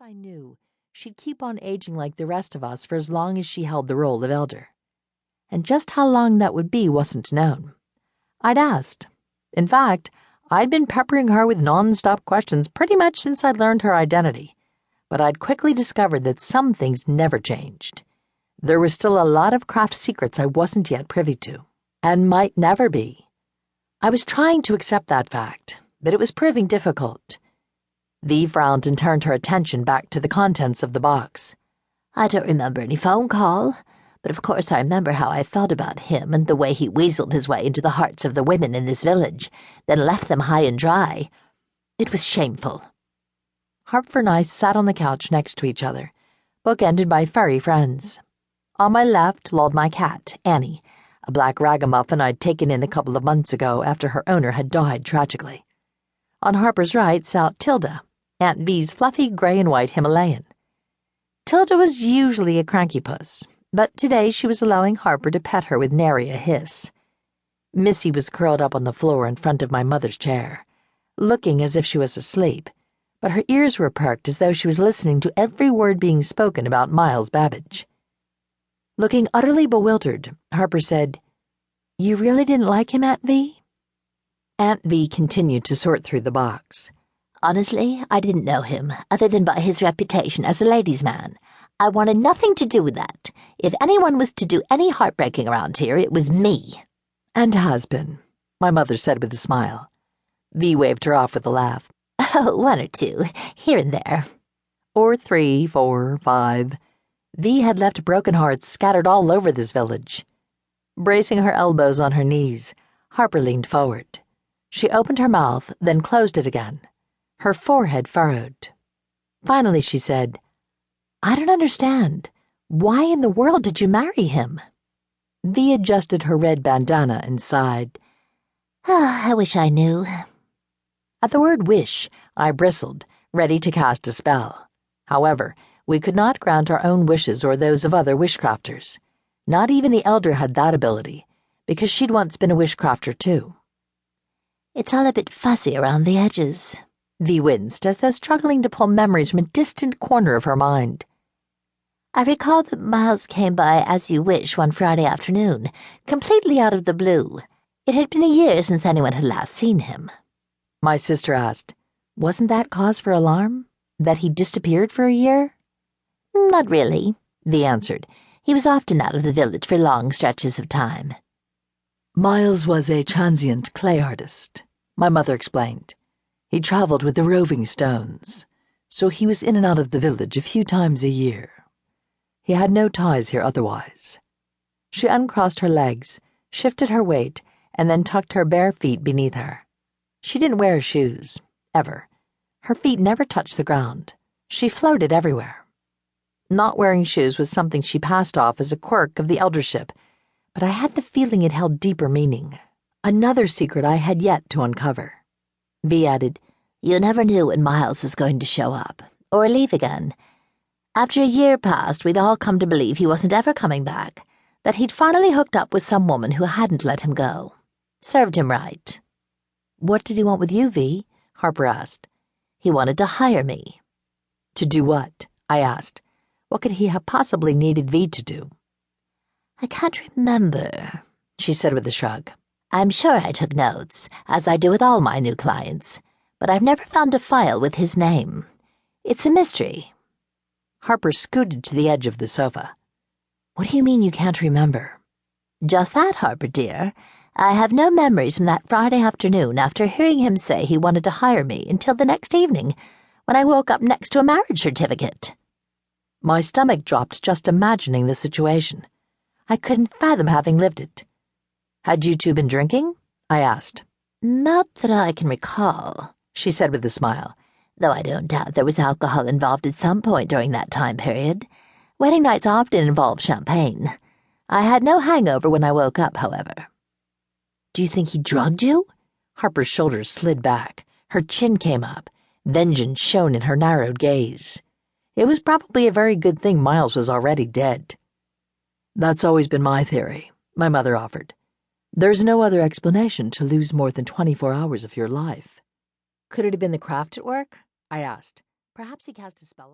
I knew, she'd keep on aging like the rest of us for as long as she held the role of elder. And just how long that would be wasn't known. I'd asked. In fact, I'd been peppering her with non-stop questions pretty much since I'd learned her identity. But I'd quickly discovered that some things never changed. There was still a lot of craft secrets I wasn't yet privy to, and might never be. I was trying to accept that fact, but it was proving difficult. Ve frowned and turned her attention back to the contents of the box. I don't remember any phone call, but of course I remember how I felt about him and the way he weaseled his way into the hearts of the women in this village, then left them high and dry. It was shameful. Harper and I sat on the couch next to each other, bookended by furry friends. On my left lolled my cat, Annie, a black ragamuffin I'd taken in a couple of months ago after her owner had died tragically. On Harper's right sat Tilda, Aunt Ve's fluffy gray and white Himalayan. Tilda was usually a cranky puss, but today she was allowing Harper to pet her with nary a hiss. Missy was curled up on the floor in front of my mother's chair, looking as if she was asleep, but her ears were perked as though she was listening to every word being spoken about Miles Babbage. Looking utterly bewildered, Harper said, "You really didn't like him, Aunt Ve?" Aunt Ve continued to sort through the box. Honestly, I didn't know him, other than by his reputation as a ladies' man. I wanted nothing to do with that. If anyone was to do any heartbreaking around here, it was me. "And has been," my mother said with a smile. Ve waved her off with a laugh. Oh, one or two, here and there. Or 3, 4, 5. Ve had left broken hearts scattered all over this village. Bracing her elbows on her knees, Harper leaned forward. She opened her mouth, then closed it again, her forehead furrowed. Finally she said, "I don't understand. Why in the world did you marry him?" Ve adjusted her red bandana and sighed. I wish I knew. At the word wish, I bristled, ready to cast a spell. However, we could not grant our own wishes or those of other wishcrafters. Not even the elder had that ability, because she'd once been a wishcrafter too. It's all a bit fuzzy around the edges. Ve winced as though struggling to pull memories from a distant corner of her mind. I recall that Miles came by as you wish one Friday afternoon, completely out of the blue. It had been a year since anyone had last seen him. My sister asked, "Wasn't that cause for alarm? That he disappeared for a year?" Not really, Ve answered. He was often out of the village for long stretches of time. Miles was a transient clay artist, my mother explained. He traveled with the Roving Stones, so he was in and out of the village a few times a year. He had no ties here otherwise. She uncrossed her legs, shifted her weight, and then tucked her bare feet beneath her. She didn't wear shoes, ever. Her feet never touched the ground. She floated everywhere. Not wearing shoes was something she passed off as a quirk of the eldership, but I had the feeling it held deeper meaning. Another secret I had yet to uncover. Ve added, You never knew when Miles was going to show up, or leave again. After a year passed, we'd all come to believe he wasn't ever coming back, that he'd finally hooked up with some woman who hadn't let him go. Served him right. "What did he want with you, Ve?" Harper asked. He wanted to hire me. To do what? I asked. What could he have possibly needed Ve to do? I can't remember, she said with a shrug. I'm sure I took notes, as I do with all my new clients, but I've never found a file with his name. It's a mystery. Harper scooted to the edge of the sofa. What do you mean you can't remember? Just that, Harper dear. I have no memories from that Friday afternoon after hearing him say he wanted to hire me until the next evening, when I woke up next to a marriage certificate. My stomach dropped just imagining the situation. I couldn't fathom having lived it. Had you two been drinking? I asked. Not that I can recall, she said with a smile, though I don't doubt there was alcohol involved at some point during that time period. Wedding nights often involve champagne. I had no hangover when I woke up, however. Do you think he drugged you? Harper's shoulders slid back. Her chin came up. Vengeance shone in her narrowed gaze. It was probably a very good thing Miles was already dead. That's always been my theory, my mother offered. There's no other explanation to lose more than 24 hours of your life. Could it have been the craft at work? I asked. Perhaps he cast a spell.